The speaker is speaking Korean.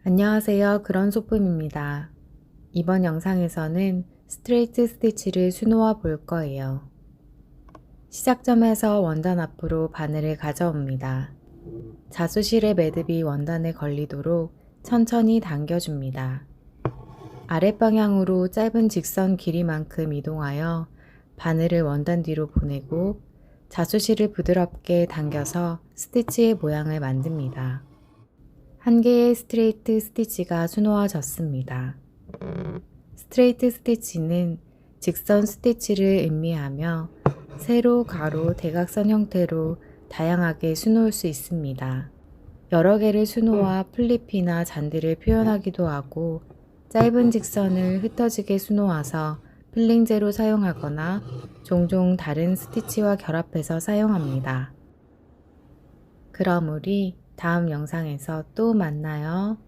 안녕하세요. 그런 소품입니다. 이번 영상에서는 스트레이트 스티치를 수놓아 볼 거예요. 시작점에서 원단 앞으로 바늘을 가져옵니다. 자수실의 매듭이 원단에 걸리도록 천천히 당겨줍니다. 아랫방향으로 짧은 직선 길이만큼 이동하여 바늘을 원단 뒤로 보내고 자수실을 부드럽게 당겨서 스티치의 모양을 만듭니다. 한 개의 스트레이트 스티치가 수놓아졌습니다. 스트레이트 스티치는 직선 스티치를 의미하며 세로, 가로, 대각선 형태로 다양하게 수놓을 수 있습니다. 여러 개를 수놓아 플리피나 잔디를 표현하기도 하고 짧은 직선을 흩어지게 수놓아서 필링제로 사용하거나 종종 다른 스티치와 결합해서 사용합니다. 그럼 우리 다음 영상에서 또 만나요.